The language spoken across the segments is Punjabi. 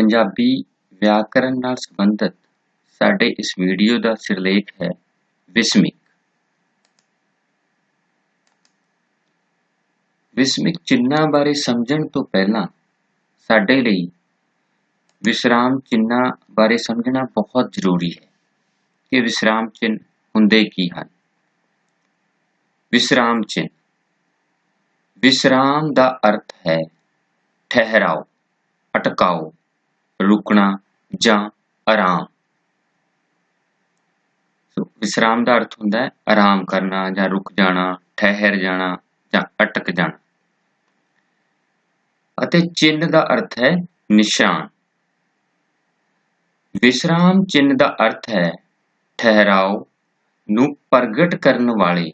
ਪੰਜਾਬੀ ਵਿਆਕਰਨ ਨਾਲ ਸੰਬੰਧਿਤ ਸਾਡੇ ਇਸ ਵੀਡੀਓ ਦਾ ਸਿਰਲੇਖ ਹੈ ਵਿਸਮਿਕ। ਵਿਸਮਿਕ ਚਿੰਨ੍ਹਾਂ ਬਾਰੇ ਸਮਝਣ ਤੋਂ ਪਹਿਲਾਂ ਸਾਡੇ ਲਈ ਵਿਸਰਾਮ ਚਿੰਨ੍ਹਾਂ ਬਾਰੇ ਸਮਝਣਾ ਬਹੁਤ ਜ਼ਰੂਰੀ ਹੈ ਕਿ ਵਿਸਰਾਮ ਚਿੰਨ੍ਹ ਹੁੰਦੇ ਕੀ ਹਨ। ਵਿਸਰਾਮ ਚਿੰਨ੍ਹ। ਵਿਸਰਾਮ ਦਾ ਅਰਥ ਹੈ ਠਹਿਰਾਓ, ਅਟਕਾਓ, ਰੁਕਣਾ ਜਾਂ ਆਰਾਮ। ਵਿਸਰਾਮ ਦਾ ਅਰਥ ਹੁੰਦਾ ਹੈ ਆਰਾਮ ਕਰਨਾ ਜਾਂ ਰੁਕ ਜਾਣਾ, ਠਹਿਰ ਜਾਣਾ ਜਾਂ ਅਟਕ ਜਾਣਾ। ਅਤੇ ਚਿੰਨ੍ਹ ਦਾ ਅਰਥ ਹੈ ਨਿਸ਼ਾਨ। ਵਿਸਰਾਮ ਚਿੰਨ੍ਹ ਦਾ ਅਰਥ ਹੈ ਠਹਿਰਾਓ ਨੂੰ ਪ੍ਰਗਟ ਕਰਨ ਵਾਲੇ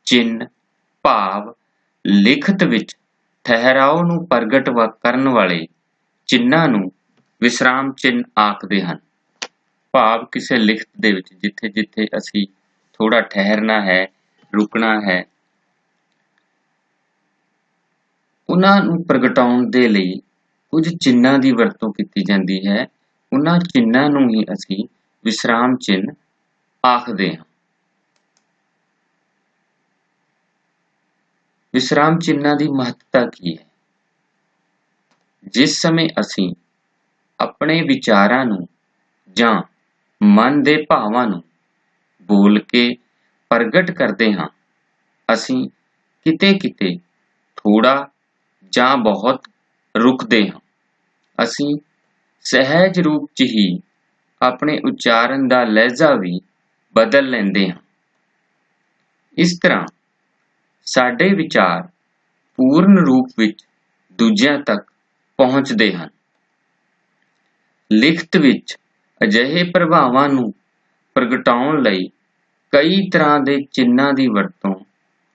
ਚਿੰਨ੍ਹ, ਭਾਵ ਲਿਖਤ ਵਿੱਚ ਠਹਿਰਾਓ ਨੂੰ ਪ੍ਰਗਟ ਕਰਨ ਵਾਲੇ ਚਿੰਨ੍ਹਾਂ ਨੂੰ ਵਿਸਰਾਮ ਚਿੰਨ੍ਹ ਆਖਦੇ ਹਨ। ਭਾਵ ਕਿਸੇ ਲਿਖਤ ਦੇ ਵਿੱਚ ਜਿੱਥੇ-ਜਿੱਥੇ ਅਸੀਂ ਥੋੜ੍ਹਾ ਠਹਿਰਨਾ ਹੈ, ਰੁਕਣਾ ਹੈ, ਉਹਨਾਂ ਨੂੰ ਪ੍ਰਗਟਾਉਣ ਦੇ ਲਈ ਕੁਝ ਚਿੰਨ੍ਹਾਂ ਦੀ ਵਰਤੋਂ ਕੀਤੀ ਜਾਂਦੀ ਹੈ। ਉਹਨਾਂ ਚਿੰਨ੍ਹਾਂ ਨੂੰ ਹੀ ਅਸੀਂ ਵਿਸਰਾਮ ਚਿੰਨ੍ਹ ਆਖਦੇ ਹਾਂ। ਵਿਸਰਾਮ ਚਿੰਨ੍ਹਾਂ ਦੀ ਮਹੱਤਤਾ ਕੀ ਹੈ? ਜਿਸ ਸਮੇਂ ਅਸੀਂ ਆਪਣੇ ਵਿਚਾਰਾਂ ਨੂੰ ਜਾਂ ਮਨ ਦੇ ਭਾਵਾਂ ਨੂੰ ਬੋਲ ਕੇ ਪ੍ਰਗਟ ਕਰਦੇ ਹਾਂ, ਅਸੀਂ ਕਿਤੇ-ਕਿਤੇ ਥੋੜ੍ਹਾ ਜਾਂ ਬਹੁਤ ਰੁਕਦੇ ਹਾਂ। ਅਸੀਂ ਸਹਿਜ ਰੂਪ 'ਚ ਹੀ ਆਪਣੇ ਉਚਾਰਨ ਦਾ ਲਹਿਜ਼ਾ ਵੀ ਬਦਲ ਲੈਂਦੇ ਹਾਂ। ਇਸ ਤਰ੍ਹਾਂ ਸਾਡੇ ਵਿਚਾਰ ਪੂਰਨ ਰੂਪ ਵਿੱਚ ਦੂਜਿਆਂ ਤੱਕ ਪਹੁੰਚਦੇ ਹਨ। ਲਿਖਤ ਵਿੱਚ ਅਜਿਹੇ ਪ੍ਰਭਾਵਾਂ ਨੂੰ ਪ੍ਰਗਟਾਉਣ ਲਈ ਕਈ ਤਰ੍ਹਾਂ ਦੇ ਚਿੰਨ੍ਹਾਂ ਦੀ ਵਰਤੋਂ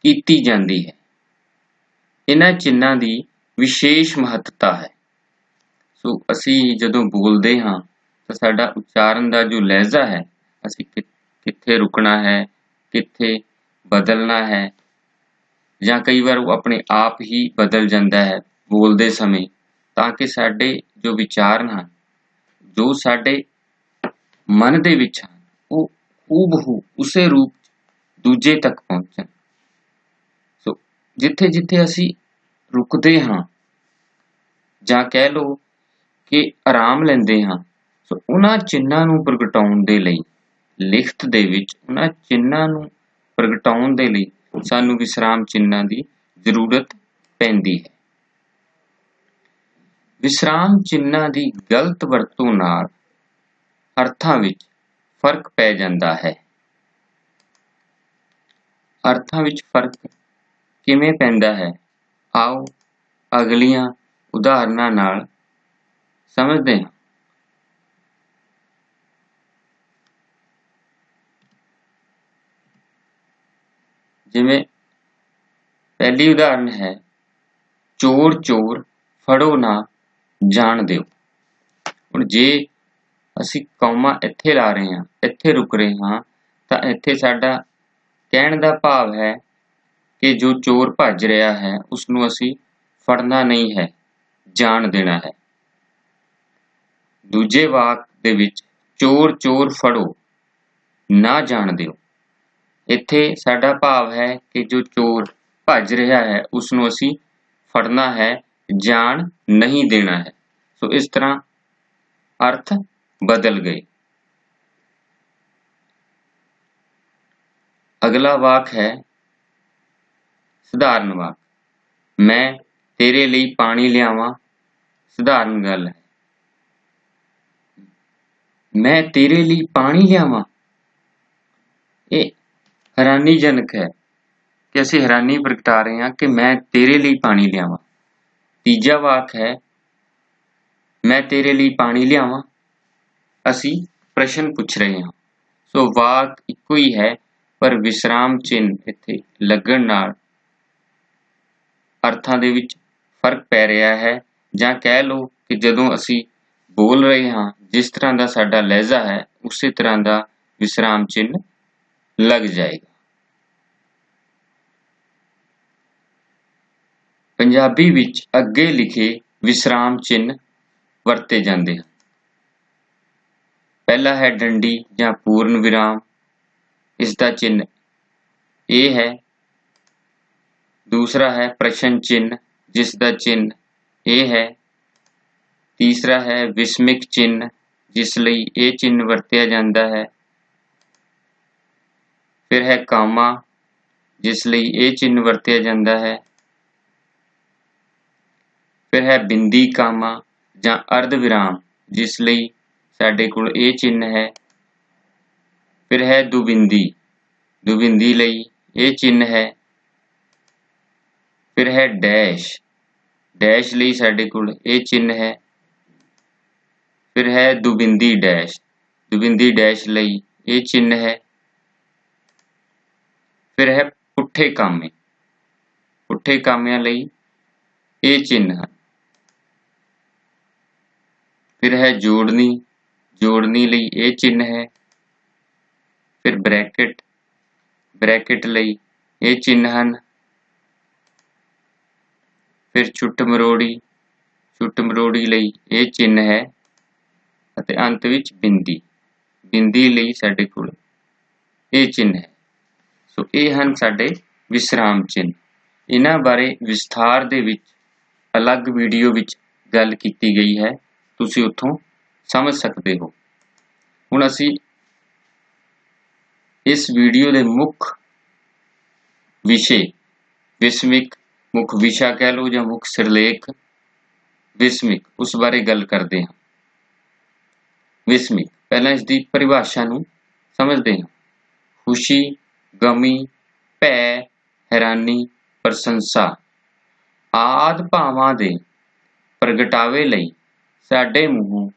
ਕੀਤੀ ਜਾਂਦੀ ਹੈ। ਇਹਨਾਂ ਚਿੰਨ੍ਹਾਂ ਦੀ ਵਿਸ਼ੇਸ਼ ਮਹੱਤਤਾ ਹੈ। ਅਸੀਂ ਜਦੋਂ ਬੋਲਦੇ ਹਾਂ ਤਾਂ ਸਾਡਾ ਉਚਾਰਨ ਦਾ ਜੋ ਲਹਿਜ਼ਾ ਹੈ, ਅਸੀਂ ਕਿੱਥੇ ਰੁਕਣਾ ਹੈ, ਕਿੱਥੇ ਬਦਲਣਾ ਹੈ, ਜਾਂ ਕਈ ਵਾਰ ਉਹ ਆਪਣੇ ਆਪ ਹੀ ਬਦਲ ਜਾਂਦਾ ਹੈ ਬੋਲਦੇ ਸਮੇਂ, ਤਾਂ ਕਿ ਸਾਡੇ ਜੋ ਵਿਚਾਰ ਹਨ, ਜੋ ਸਾਡੇ ਮਨ ਦੇ ਵਿੱਚ ਹਨ, ਉਹ ਹੂਬਹੂ ਉਸੇ ਰੂਪ ਦੂਜੇ ਤੱਕ ਪਹੁੰਚਣ। ਜਿੱਥੇ-ਜਿੱਥੇ ਅਸੀਂ ਰੁਕਦੇ ਹਾਂ ਜਾਂ ਕਹਿ ਲਓ ਕਿ ਆਰਾਮ ਲੈਂਦੇ ਹਾਂ, ਉਹਨਾਂ ਚਿੰਨ੍ਹਾਂ ਨੂੰ ਪ੍ਰਗਟਾਉਣ ਦੇ ਲਈ ਲਿਖਤ ਦੇ ਵਿੱਚ ਉਹਨਾਂ ਚਿੰਨ੍ਹਾਂ ਨੂੰ ਪ੍ਰਗਟਾਉਣ ਦੇ ਲਈ ਸਾਨੂੰ ਵਿਸਰਾਮ ਚਿੰਨ੍ਹਾਂ ਦੀ ਜ਼ਰੂਰਤ ਪੈਂਦੀ ਹੈ। ਵਿਸਰਾਮ ਚਿੰਨ੍ਹਾਂ ਦੀ ਗਲਤ ਵਰਤੋਂ ਨਾਲ ਅਰਥਾਂ ਵਿੱਚ ਫਰਕ ਪੈ ਜਾਂਦਾ ਹੈ। ਅਰਥਾਂ ਵਿੱਚ ਫਰਕ ਕਿਵੇਂ ਪੈਂਦਾ ਹੈ? ਆਓ ਅਗਲੀਆਂ ਉਦਾਹਰਨਾਂ ਨਾਲ ਸਮਝਦੇ ਹਾਂ। ਜਿਵੇਂ ਪਹਿਲੀ ਉਦਾਹਰਨ ਹੈ, ਚੋਰ ਚੋਰ ਫੜੋ ਨਾ ਜਾਣ ਦਿਓ। ਹੁਣ ਜੇ ਅਸੀਂ ਕੌਮਾ ਇੱਥੇ ਲਾ ਰਹੇ ਹਾਂ, ਇੱਥੇ ਰੁਕ ਰਹੇ ਹਾਂ, ਤਾਂ ਇੱਥੇ ਸਾਡਾ ਕਹਿਣ ਦਾ ਭਾਵ ਹੈ ਕਿ ਜੋ ਚੋਰ ਭੱਜ ਰਿਹਾ ਹੈ ਉਸਨੂੰ ਅਸੀਂ ਫੜਨਾ ਨਹੀਂ ਹੈ, ਜਾਣ ਦੇਣਾ ਹੈ। ਦੂਜੇ ਵਾਕ ਦੇ ਵਿੱਚ ਚੋਰ ਚੋਰ ਫੜੋ ਨਾ ਜਾਣ ਦਿਓ, ਇੱਥੇ ਸਾਡਾ ਭਾਵ ਹੈ ਕਿ ਜੋ ਚੋਰ ਭੱਜ ਰਿਹਾ ਹੈ ਉਸਨੂੰ ਅਸੀਂ ਫੜਨਾ ਹੈ, ਜਾਣ ਨਹੀਂ ਦੇਣਾ ਹੈ। ਇਸ ਤਰ੍ਹਾਂ ਅਰਥ ਬਦਲ ਗਏ। ਅਗਲਾ ਵਾਕ ਹੈ ਸਧਾਰਨ ਵਾਕ, ਮੈਂ ਤੇਰੇ ਲਈ ਪਾਣੀ ਲਿਆਵਾਂ। ਸਧਾਰਨ ਗੱਲ ਹੈ, ਮੈਂ ਤੇਰੇ ਲਈ ਪਾਣੀ ਲਿਆਵਾਂ। ਇਹ ਹੈਰਾਨੀਜਨਕ ਹੈ ਕਿ ਅਸੀਂ ਹੈਰਾਨੀ ਪ੍ਰਗਟਾ ਰਹੇ ਹਾਂ ਕਿ ਮੈਂ ਤੇਰੇ ਲਈ ਪਾਣੀ ਲਿਆਵਾਂ। ਤੀਜਾ ਵਾਕ ਹੈ, ਮੈਂ ਤੇਰੇ ਲਈ ਪਾਣੀ ਲਿਆਵਾਂ। ਅਸੀਂ ਪ੍ਰਸ਼ਨ ਪੁੱਛ ਰਹੇ ਹਾਂ। ਵਾਕ ਇੱਕੋ ਹੀ ਹੈ, ਪਰ ਵਿਸਰਾਮ ਚਿੰਨ੍ਹ ਇੱਥੇ ਲੱਗਣ ਨਾਲ ਅਰਥਾਂ ਦੇ ਵਿੱਚ ਫਰਕ ਪੈ ਰਿਹਾ ਹੈ। ਜਾਂ ਕਹਿ ਲਓ ਕਿ ਜਦੋਂ ਅਸੀਂ ਬੋਲ ਰਹੇ ਹਾਂ, ਜਿਸ ਤਰ੍ਹਾਂ ਦਾ ਸਾਡਾ ਲਹਿਜ਼ਾ ਹੈ, ਉਸੇ ਤਰ੍ਹਾਂ ਦਾ ਵਿਸਰਾਮ ਚਿੰਨ੍ਹ ਲੱਗ ਜਾਏਗਾ। ਪੰਜਾਬੀ ਵਿੱਚ ਅੱਗੇ ਲਿਖੇ ਵਿਸਰਾਮ ਚਿੰਨ੍ਹ ਵਰਤੇ ਜਾਂਦੇ ਹਨ। पहला है डंडी ਜਾਂ पूर्ण विराम, इसका चिन्ह ए है। दूसरा है प्रश्न चिन्ह, जिसका चिन्ह ए है। तीसरा है विस्मिक चिन्ह, जिस ਲਈ ਇਹ चिन्ह ਵਰਤਿਆ ਜਾਂਦਾ ਹੈ। फिर है ਕਾਮਾ, जिस ਲਈ ਇਹ चिन्ह ਵਰਤਿਆ ਜਾਂਦਾ ਹੈ। फिर है ਬਿੰਦੀ ਕਾਮਾ ਜਾਂ अर्ध विराम, जिस ਲਈ ਸਾਡੇ ਕੋਲ ਇਹ चिन्ह है। फिर है ਦੁਬਿੰਦੀ, ਦੁਬਿੰਦੀ ਲਈ ਇਹ चिन्ह है। फिर है डैश, डैश ਲਈ ਸਾਡੇ ਕੋਲ ਇਹ चिन्ह है। फिर है दुबिंदी डैश, दुबिंदी डैश ਲਈ ਇਹ चिन्ह है। फिर है ਪੁੱਠੇ ਕਾਮੇ, ਪੁੱਠੇ ਕਾਮਿਆਂ ਲਈ ਇਹ चिन्ह ਹਨ। फिर है जोड़नी, जोड़नी ਲਈ ਇਹ चिन्ह है। फिर ब्रैकेट, ब्रैकेट ਲਈ ਇਹ चिन्ह ਹਨ। फिर ਛੁੱਟ ਮਰੋੜੀ, ਛੁੱਟ ਮਰੋੜੀ ਲਈ ਇਹ चिन्ह है। ਅਤੇ ਅੰਤ ਵਿੱਚ ਬਿੰਦੀ, ਬਿੰਦੀ ਲਈ ਸਾਡੇ ਕੋਲ ਇਹ चिन्ह ਹੈ। ਸੋ ਇਹ ਹਨ ਸਾਡੇ ਵਿਸਰਾਮ चिन्ह। ਇਹਨਾਂ ਬਾਰੇ ਵਿਸਥਾਰ ਦੇ ਵਿੱਚ ਅਲੱਗ ਵੀਡੀਓ ਵਿੱਚ ਗੱਲ ਕੀਤੀ ਗਈ ਹੈ, ਤੁਸੀਂ ਉੱਥੋਂ ਸਮਝ ਸਕਦੇ ਹੋ। ਹੁਣ ਅਸੀਂ ਇਸ ਵੀਡੀਓ ਦੇ ਮੁੱਖ ਵਿਸ਼ੇ ਵਿਸਮਿਕ, ਮੁੱਖ ਵਿਸ਼ਾ ਕਹਿ ਲਓ ਜਾਂ ਮੁੱਖ ਸਿਰਲੇਖ ਵਿਸਮਿਕ, ਉਸ ਬਾਰੇ ਗੱਲ ਕਰਦੇ ਹਾਂ। ਵਿਸਮਿਕ, ਪਹਿਲਾਂ ਇਸ ਦੀ ਪਰਿਭਾਸ਼ਾ ਨੂੰ ਸਮਝਦੇ ਹਾਂ। ਖੁਸ਼ੀ, ਗਮੀ, ਭੈ, ਹੈਰਾਨੀ, ਪ੍ਰਸ਼ੰਸਾ ਆਦਿ ਭਾਵਾਂ ਦੇ ਪ੍ਰਗਟਾਵੇ ਲਈ ਸਾਡੇ ਮੂੰਹੋਂ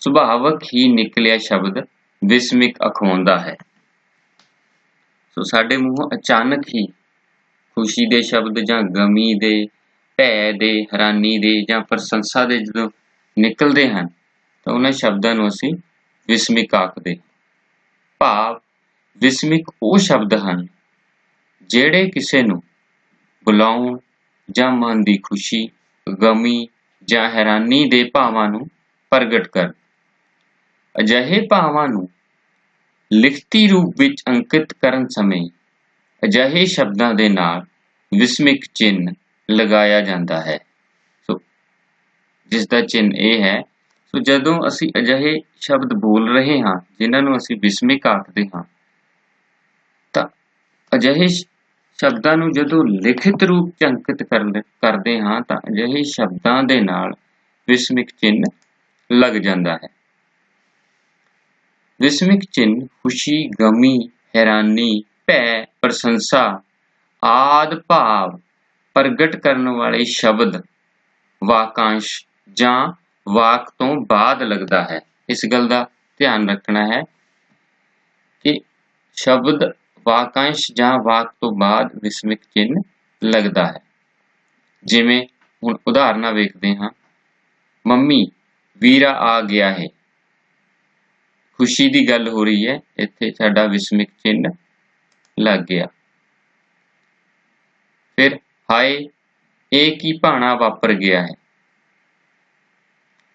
ਸੁਭਾਵਕ ਹੀ ਨਿਕਲਿਆ ਸ਼ਬਦ ਵਿਸਮਿਕ ਅਖਵਾਉਂਦਾ ਹੈ। ਸੋ ਸਾਡੇ ਮੂੰਹੋਂ ਅਚਾਨਕ ਹੀ ਖੁਸ਼ੀ ਦੇ ਸ਼ਬਦ ਜਾਂ ਗਮੀ ਦੇ, ਭੈ ਦੇ, ਹੈਰਾਨੀ ਦੇ ਜਾਂ ਪ੍ਰਸ਼ੰਸਾ ਦੇ ਜਦੋਂ ਨਿਕਲਦੇ ਹਨ ਤਾਂ ਉਹਨਾਂ ਸ਼ਬਦਾਂ ਨੂੰ ਅਸੀਂ ਵਿਸਮਿਕ ਆਖਦੇ। ਭਾਵ ਵਿਸਮਿਕ ਉਹ ਸ਼ਬਦ ਹਨ ਜਿਹੜੇ ਕਿਸੇ ਨੂੰ ਬੁਲਾਉਣ ਜਾਂ ਮਨ ਦੀ ਖੁਸ਼ੀ, ਗਮੀ ਜਾਂ ਹੈਰਾਨੀ ਦੇ ਭਾਵਾਂ ਨੂੰ ਪ੍ਰਗਟ ਕਰਨ। ਅਜਿਹੇ ਭਾਵਾਂ ਨੂੰ ਲਿਖਤੀ ਰੂਪ ਵਿੱਚ ਅੰਕਿਤ ਕਰਨ ਸਮੇਂ ਅਜਿਹੇ ਸ਼ਬਦਾਂ ਦੇ ਨਾਲ ਵਿਸਮਿਕ ਚਿੰਨ੍ਹ ਲਗਾਇਆ ਜਾਂਦਾ ਹੈ। ਸੋ ਜਿਸ ਦਾ ਚਿੰਨ੍ਹ ਇਹ ਹੈ। ਸੋ ਜਦੋਂ ਅਸੀਂ ਅਜਿਹੇ ਸ਼ਬਦ ਬੋਲ ਰਹੇ ਹਾਂ ਜਿਨ੍ਹਾਂ ਨੂੰ ਅਸੀਂ ਵਿਸਮਿਕ ਆਖਦੇ ਹਾਂ, ਤਾਂ ਅਜਿਹੇ ਸ਼ਬਦਾਂ ਨੂੰ ਜਦੋਂ ਲਿਖਿਤ ਰੂਪ 'ਚ ਅੰਕਿਤ ਕਰਦੇ ਹਾਂ ਤਾਂ ਅਜਿਹੇ ਸ਼ਬਦਾਂ ਦੇ ਨਾਲ ਵਿਸਮਿਕ ਚਿੰਨ੍ਹ ਲੱਗ ਜਾਂਦਾ ਹੈ। ਵਿਸਮਿਕ ਚਿੰਨ੍ਹ ਖੁਸ਼ੀ, ਗਮੀ, ਹੈਰਾਨੀ, ਭੈ, ਪ੍ਰਸ਼ੰਸਾ ਆਦਿ ਭਾਵ ਪ੍ਰਗਟ ਕਰਨ ਵਾਲੇ ਸ਼ਬਦ ਵਾਕਾਂਸ਼ ਜਾਂ ਵਾਕ ਤੋਂ ਬਾਅਦ ਲੱਗਦਾ ਹੈ। ਇਸ ਗੱਲ ਦਾ ਧਿਆਨ ਰੱਖਣਾ ਹੈ ਕਿ ਸ਼ਬਦ ਵਾਕਾਂਸ਼ ਜਾਂ ਵਾਕ ਤੋਂ ਬਾਅਦ ਵਿਸਮਿਕ ਚਿੰਨ੍ਹ ਲੱਗਦਾ ਹੈ। ਜਿਵੇਂ ਹੁਣ ਉਦਾਹਰਨਾਂ ਵੇਖਦੇ ਹਾਂ। ਮੰਮੀ, ਵੀਰਾ ਆ ਗਿਆ ਹੈ। ਖੁਸ਼ੀ ਦੀ ਗੱਲ ਹੋ ਰਹੀ ਹੈ, ਇੱਥੇ ਸਾਡਾ ਵਿਸਮਿਕ ਚਿੰਨ੍ਹ ਲੱਗ ਗਿਆ। ਫਿਰ ਹਾਏ, ਇਹ ਕੀ ਭਾਣਾ ਵਾਪਰ ਗਿਆ ਹੈ,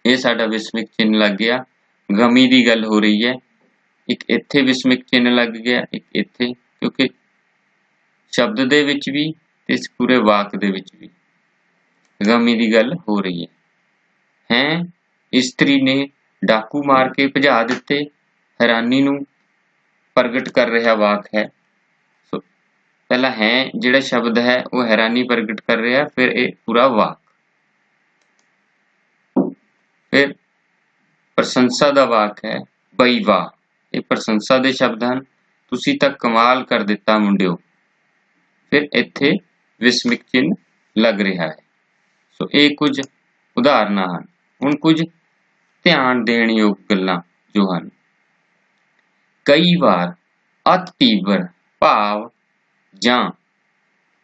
ਇਹ ਸਾਡਾ ਵਿਸਮਿਕ ਚਿੰਨ੍ਹ ਲੱਗ ਗਿਆ। ਗਮੀ ਦੀ ਗੱਲ ਹੋ ਰਹੀ ਹੈ, ਇੱਕ ਇੱਥੇ ਵਿਸਮਿਕ ਚਿੰਨ੍ਹ ਲੱਗ ਗਿਆ, ਇੱਕ ਇੱਥੇ, ਕਿਉਂਕਿ ਸ਼ਬਦ ਦੇ ਵਿੱਚ ਵੀ ਤੇ ਇਸ ਪੂਰੇ ਵਾਕ ਦੇ ਵਿੱਚ ਵੀ ਗਮੀ ਦੀ ਗੱਲ ਹੋ ਰਹੀ ਹੈ। ਇਸਤਰੀ ਨੇ ਡਾਕੂ ਮਾਰ ਕੇ ਭਜਾ ਦਿੱਤੇ, ਹੈਰਾਨੀ ਨੂੰ ਪ੍ਰਗਟ ਕਰ ਰਿਹਾ ਵਾਕ ਹੈ। ਸੋ ਪਹਿਲਾਂ ਹੈ ਜਿਹੜਾ ਸ਼ਬਦ ਹੈ ਉਹ ਹੈਰਾਨੀ ਪ੍ਰਗਟ ਕਰ ਰਿਹਾ, ਫਿਰ ਇਹ ਪੂਰਾ ਵਾਕ। ਫਿਰ ਪ੍ਰਸ਼ੰਸਾ ਦਾ ਵਾਕ ਹੈ, ਬਈ ਵਾਹ, ਇਹ ਪ੍ਰਸ਼ੰਸਾ ਦੇ ਸ਼ਬਦ ਹਨ। ਤੁਸੀਂ ਤਾਂ ਕਮਾਲ ਕਰ ਦਿੱਤਾ ਮੁੰਡਿਓ। ਫਿਰ ਇੱਥੇ ਵਿਸਮਿਕ ਚਿੰਨ੍ਹ ਲੱਗ ਰਿਹਾ ਹੈ। ਸੋ ਇਹ ਕੁਝ ਉਦਾਹਰਨਾਂ ਹਨ। ਹੁਣ ਕੁਝ ਧਿਆਨ ਦੇਣ ਯੋਗ ਗੱਲਾਂ ਜੋ ਹਨ। ਕਈ ਵਾਰ ਅਤਿ ਤੀਬਰ ਭਾਵ ਜਾਂ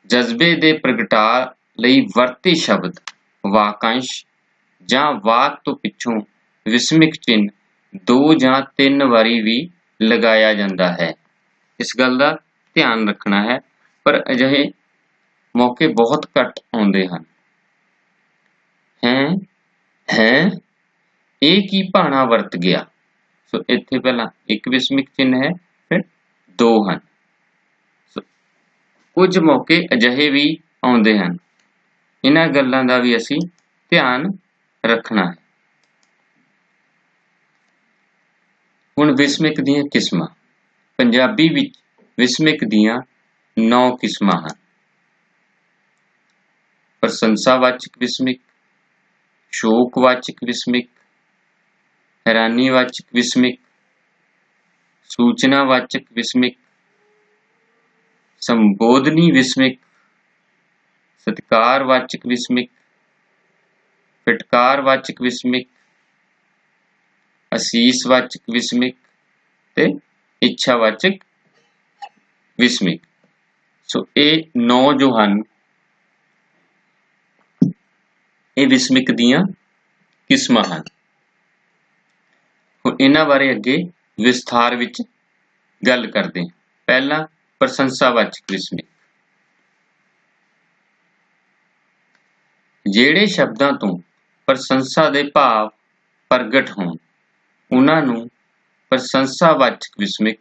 ਜਜ਼ਬੇ ਦੇ ਪ੍ਰਗਟਾ ਲਈ ਵਰਤੇ ਸ਼ਬਦ ਵਾਕਾਂਸ਼ ਜਾਂ ਵਾਕ ਤੋਂ ਪਿੱਛੋਂ ਵਿਸਮਿਕ ਚਿੰਨ੍ਹ 2 ਜਾਂ 3 ਵਾਰੀ ਵੀ ਲਗਾਇਆ ਜਾਂਦਾ ਹੈ। ਇਸ ਗੱਲ ਦਾ ਧਿਆਨ ਰੱਖਣਾ ਹੈ, ਪਰ ਅਜਿਹੇ ਮੌਕੇ ਬਹੁਤ ਘੱਟ ਆਉਂਦੇ ਹਨ। ਹੈ ਇਹ ਕੀ ਭਾਣਾ ਵਰਤ ਗਿਆ। ਸੋ ਇੱਥੇ ਪਹਿਲਾਂ ਇੱਕ ਵਿਸਮਿਕ ਚਿੰਨ੍ਹ ਹੈ, ਫਿਰ ਦੋ ਹਨ। ਸੋ ਕੁਝ ਮੌਕੇ ਅਜਿਹੇ ਵੀ ਆਉਂਦੇ ਹਨ, ਇਹਨਾਂ ਗੱਲਾਂ ਦਾ ਵੀ ਅਸੀਂ ਧਿਆਨ ਰੱਖਣਾ ਹੈ। ਹੁਣ ਵਿਸਮਿਕ ਦੀਆਂ ਕਿਸਮਾਂ। ਪੰਜਾਬੀ ਵਿੱਚ ਵਿਸਮਿਕ ਦੀਆਂ 9 ਕਿਸਮਾਂ ਹਨ। ਪ੍ਰਸ਼ੰਸਾਵਾਚਕ ਵਿਸਮਿਕ, ਸ਼ੋਕਵਾਚਕ ਵਿਸਮਿਕ, ਹੈਰਾਨੀਵਾਚਕ ਵਿਸਮਿਕ, ਸੂਚਨਾਵਾਚਕ ਵਿਸਮਿਕ, ਸੰਬੋਧਨੀ ਵਿਸਮਿਕ, ਸਤਿਕਾਰਵਾਚਕ ਵਿਸਮਿਕ, ਫਿਟਕਾਰਵਾਚਕ ਵਿਸਮਿਕ, ਅਸੀਸਵਾਚਕ ਵਿਸਮਿਕ ਤੇ ਇੱਛਾਵਾਚਕ ਵਿਸਮਿਕ। ਸੋ ਇਹ 9 ਜੋ ਹਨ, ਇਹ ਵਿਸਮਿਕ ਦੀਆਂ ਕਿਸਮਾਂ ਹਨ। ਹੁਣ ਇਹਨਾਂ ਬਾਰੇ ਅੱਗੇ ਵਿਸਥਾਰ ਵਿੱਚ ਗੱਲ ਕਰਦੇ ਹਾਂ। ਪਹਿਲਾਂ ਪ੍ਰਸ਼ੰਸਾਵਾਚਕ ਵਿਸਮਿਕ। ਜਿਹੜੇ ਸ਼ਬਦਾਂ ਤੋਂ ਪ੍ਰਸ਼ੰਸਾ ਦੇ ਭਾਵ ਪ੍ਰਗਟ ਹੋਣ, ਉਹਨਾਂ ਨੂੰ ਪ੍ਰਸ਼ੰਸਾਵਾਚਕ ਵਿਸਮਿਕ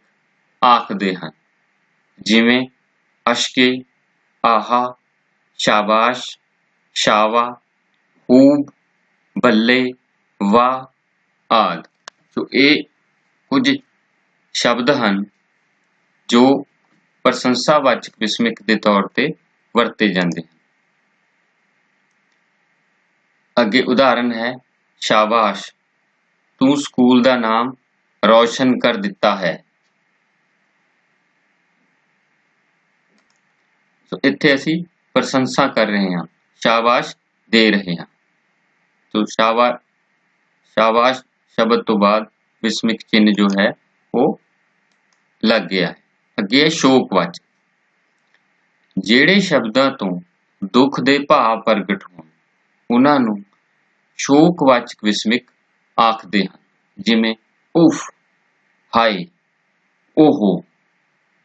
ਆਖਦੇ ਹਨ। ਜਿਵੇਂ ਅਸ਼ਕੇ, ਆਹਾ, ਸ਼ਾਬਾਸ਼, ਸ਼ਾਵਾ, ਖੂਬ, ਬੱਲੇ, ਵਾਹ ਆਦਿ। ਸੋ ਇਹ ਕੁਝ ਸ਼ਬਦ ਹਨ ਜੋ ਪ੍ਰਸ਼ੰਸਾਵਾਚਕ ਵਿਸਮਿਕ ਦੇ ਤੌਰ ਤੇ ਵਰਤੇ ਜਾਂਦੇ ਹਨ। ਅੱਗੇ ਉਦਾਹਰਨ ਹੈ, ਸ਼ਾਬਾਸ਼, ਤੂੰ ਸਕੂਲ ਦਾ ਨਾਮ ਰੌਸ਼ਨ ਕਰ ਦਿੱਤਾ ਹੈ। ਸੋ ਇੱਥੇ ਅਸੀਂ ਪ੍ਰਸ਼ੰਸਾ ਕਰ ਰਹੇ ਹਾਂ, ਸ਼ਾਬਾਸ਼ ਦੇ ਰਹੇ ਹਾਂ। ਸੋ ਸ਼ਾਬਾਸ਼ ਸ਼ਬਦ ਤੋਂ ਬਾਅਦ ਵਿਸਮਿਕ ਚਿੰਨ੍ਹ ਜੋ ਹੈ ਉਹ ਲੱਗ ਗਿਆ ਹੈ। ਅੱਗੇ ਹੈ ਸ਼ੋਕਵਾਚਕ। ਜਿਹੜੇ ਸ਼ਬਦਾਂ ਤੋਂ ਦੁੱਖ ਦੇ ਭਾਵ ਪ੍ਰਗਟ ਹੋਣ, ਉਹਨਾਂ ਨੂੰ ਸ਼ੋਕਵਾਚਕ ਵਿਸਮਿਕ ਆਖਦੇ ਹਨ। ਜਿਵੇਂ ਉਫ, ਹਾਏ, ਓਹੋ,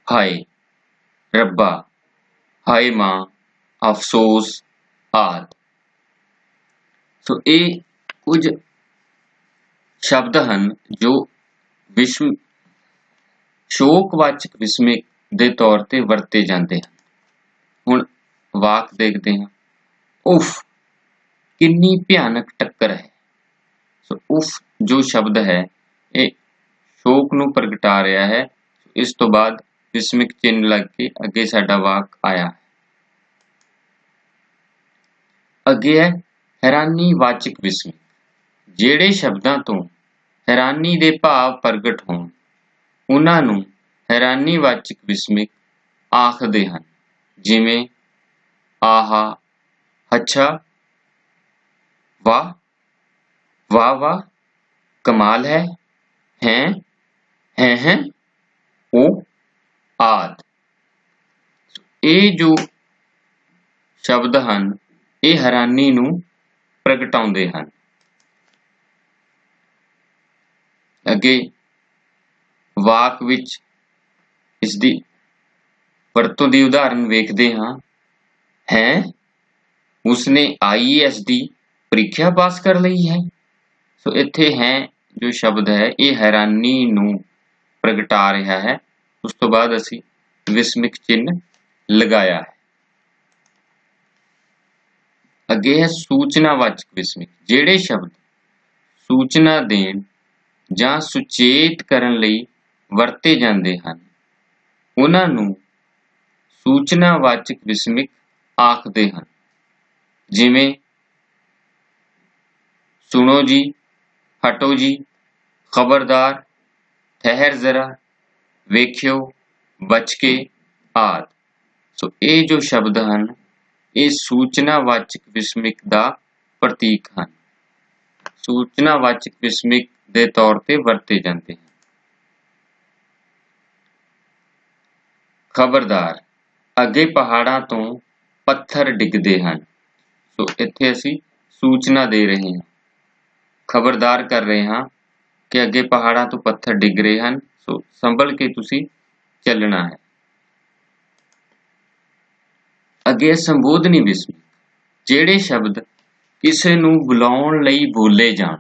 ਹਾਏ ਰੱਬਾ, ਹਾਏ ਮਾਂ, ਅਫਸੋਸ ਆਦਿ। ਸੋ ਇਹ ਕੁਝ ਸ਼ਬਦ ਹਨ ਜੋ ਸ਼ੋਕਵਾਚਕ ਵਿਸਮਿਕ ਦੇ ਤੌਰ ਤੇ ਵਰਤੇ ਜਾਂਦੇ ਹਨ। ਹੁਣ ਵਾਕ ਦੇਖਦੇ ਹਾਂ। ਉਫ, ਕਿੰਨੀ ਭਿਆਨਕ ਟੱਕਰ ਹੈ। ਸੋ ਉਫ ਜੋ ਸ਼ਬਦ ਹੈ ਇਹ ਸ਼ੋਕ ਨੂੰ ਪ੍ਰਗਟਾ ਰਿਹਾ ਹੈ। ਇਸ ਤੋਂ ਬਾਅਦ ਵਿਸਮਿਕ ਚਿੰਨ੍ਹ ਲੱਗ ਕੇ ਅੱਗੇ ਸਾਡਾ ਵਾਕ ਆਇਆ। ਅੱਗੇ ਹੈ ਹੈਰਾਨੀਵਾਚਕ ਵਿਸਮਿਕ। ਜਿਹੜੇ ਸ਼ਬਦਾਂ ਤੋਂ ਹੈਰਾਨੀ ਦੇ ਭਾਵ ਪ੍ਰਗਟ ਹੋਣ, ਉਹਨਾਂ ਨੂੰ ਹੈਰਾਨੀਵਾਚਕ ਵਿਸਮਿਕ ਆਖਦੇ ਹਨ। ਜਿਵੇਂ ਆਹਾ, ਅੱਛਾ, ਵਾਹ, ਵਾਹ ਵਾਹ, ਕਮਾਲ ਹੈ, ਹੈ, ਉਹ ਆਦਿ। ਇਹ ਜੋ ਸ਼ਬਦ ਹਨ ਇਹ ਹੈਰਾਨੀ ਨੂੰ ਪ੍ਰਗਟਾਉਂਦੇ ਹਨ। ਅੱਗੇ ਵਾਕ ਵਿੱਚ ਇਸ ਦੀ ਵਰਤੋਂ ਦੀ ਉਦਾਹਰਨ ਵੇਖਦੇ ਹਾਂ। ਹੈ, ਉਸਨੇ IAS ਦੀ ਪ੍ਰੀਖਿਆ ਪਾਸ ਕਰ ਲਈ ਹੈ। ਸੋ ਇੱਥੇ ਹੈ ਜੋ ਸ਼ਬਦ ਹੈ ਇਹ ਹੈਰਾਨੀ ਨੂੰ ਪ੍ਰਗਟਾ ਰਿਹਾ ਹੈ। ਉਸ ਤੋਂ ਬਾਅਦ ਅਸੀਂ ਵਿਸਮਿਕ ਚਿੰਨ੍ਹ ਲਗਾਇਆ ਹੈ। ਅੱਗੇ ਹੈ ਸੂਚਨਾਵਾਚਕ ਵਿਸਮਿਕ। ਜਿਹੜੇ ਸ਼ਬਦ ਸੂਚਨਾ ਦੇਣ ਜਾਂ ਸੁਚੇਤ ਕਰਨ ਲਈ ਵਰਤੇ ਜਾਂਦੇ ਹਨ, ਉਹਨਾਂ ਨੂੰ ਸੂਚਨਾਵਾਚਕ ਵਿਸਮਿਕ ਆਖਦੇ ਹਨ। ਜਿਵੇਂ ਸੁਣੋ ਜੀ, ਹਟੋ ਜੀ, ਖਬਰਦਾਰ, ਠਹਿਰ ਜ਼ਰਾ, ਵੇਖਿਓ, ਬਚ ਕੇ ਆਦਿ। ਸੋ ਇਹ ਜੋ ਸ਼ਬਦ ਹਨ ਇਹ ਸੂਚਨਾਵਾਚਕ ਵਿਸਮਿਕ ਦਾ ਪ੍ਰਤੀਕ ਹਨ। ਸੂਚਨਾਵਾਚਕ ਵਿਸਮਿਕ ਦੇ ਤੌਰ ਤੇ ਵਰਤੇ ਜਾਂਦੇ ਹਨ। ਖਬਰਦਾਰ, ਅੱਗੇ ਪਹਾੜਾਂ ਤੋਂ ਪੱਥਰ ਡਿੱਗਦੇ ਹਨ। ਸੋ ਇੱਥੇ ਅਸੀਂ ਸੂਚਨਾ ਦੇ ਰਹੇ ਹਾਂ, ਖਬਰਦਾਰ ਕਰ ਰਹੇ ਹਾਂ ਕਿ ਅੱਗੇ ਪਹਾੜਾਂ ਤੋਂ ਪੱਥਰ ਡਿੱਗ ਰਹੇ ਹਨ। ਸੋ ਸੰਭਲ ਕੇ ਤੁਸੀਂ ਚੱਲਣਾ ਹੈ। ਅੱਗੇ ਸੰਬੋਧਨੀ ਵਿਸਮਿਕ। ਜਿਹੜੇ ਸ਼ਬਦ ਕਿਸੇ ਨੂੰ ਬੁਲਾਉਣ ਲਈ ਬੋਲੇ ਜਾਣ,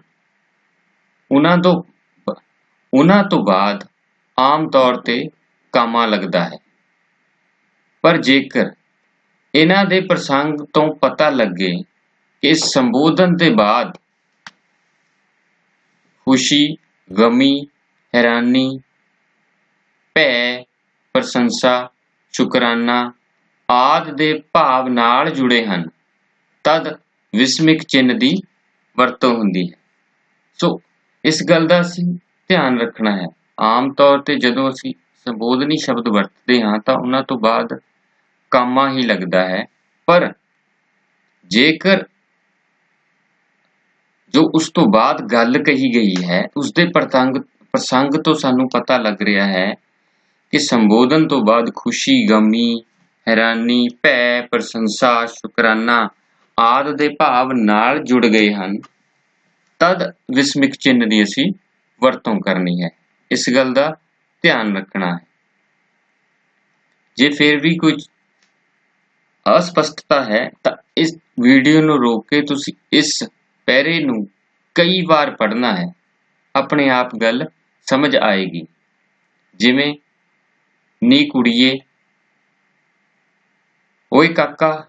ਉਹਨਾਂ ਤੋਂ ਬਾਅਦ ਆਮ ਤੌਰ ਤੇ ਕਾਮਾ ਲੱਗਦਾ ਹੈ। ਪਰ ਜੇਕਰ ਇਹਨਾਂ ਦੇ ਪ੍ਰਸੰਗ ਤੋਂ ਪਤਾ ਲੱਗੇ ਕਿ ਇਸ ਸੰਬੋਧਨ ਦੇ ਬਾਅਦ ਖੁਸ਼ੀ, ਗਮੀ, ਹੈਰਾਨੀ, ਭੈ, ਪ੍ਰਸ਼ੰਸਾ, ਸ਼ੁਕਰਾਨਾ ਆਦਿ ਦੇ ਭਾਵ ਨਾਲ ਜੁੜੇ ਹਨ, ਤਦ ਵਿਸਮਿਕ ਚਿੰਨ੍ਹ ਦੀ ਵਰਤੋਂ ਹੁੰਦੀ ਹੈ। ਸੋ ਇਸ ਗੱਲ ਦਾ ਅਸੀਂ ਧਿਆਨ ਰੱਖਣਾ ਹੈ। ਆਮ ਤੌਰ ਤੇ ਜਦੋਂ ਅਸੀਂ ਸੰਬੋਧਨੀ ਸ਼ਬਦ ਵਰਤਦੇ ਹਾਂ ਤਾਂ ਉਹਨਾਂ ਤੋਂ ਬਾਅਦ ਕਾਮਾ ਹੀ ਲੱਗਦਾ ਹੈ, ਪਰ ਜੇਕਰ ਜੋ ਉਸ ਤੋਂ ਬਾਅਦ ਗੱਲ ਕਹੀ ਗਈ ਹੈ ਉਸਦੇ ਪ੍ਰਸੰਗ ਤੋਂ ਸਾਨੂੰ ਪਤਾ ਲੱਗ ਰਿਹਾ ਹੈ ਕਿ ਸੰਬੋਧਨ ਤੋਂ ਬਾਅਦ ਖੁਸ਼ੀ, ਗਮੀ, ਹੈਰਾਨੀ, ਭੈ, ਪ੍ਰਸ਼ੰਸਾ, ਸ਼ੁਕਰਾਨਾ ਆਦਿ ਦੇ ਭਾਵ ਨਾਲ ਜੁੜ ਗਏ ਹਨ, ਤਦ ਵਿਸਮਿਕ ਚਿੰਨ੍ਹ ਦੀ ਅਸੀਂ ਵਰਤੋਂ ਕਰਨੀ ਹੈ। ਇਸ ਗੱਲ ਦਾ ਧਿਆਨ ਰੱਖਣਾ ਹੈ। ਜੇ ਫਿਰ ਵੀ ਕੁਝ ਅਸਪਸ਼ਟਤਾ ਹੈ ਤਾਂ ਇਸ ਵੀਡੀਓ ਨੂੰ ਰੋਕ ਕੇ ਤੁਸੀਂ ਇਸ ਪੈਰੇ ਨੂੰ ਕਈ ਵਾਰ ਪੜ੍ਹਨਾ ਹੈ, ਆਪਣੇ ਆਪ ਗੱਲ ਸਮਝ ਆਏਗੀ। ਜਿਵੇਂ ਨੀ ਕੁੜੀਏ, ਓਏ ਕਾਕਾ,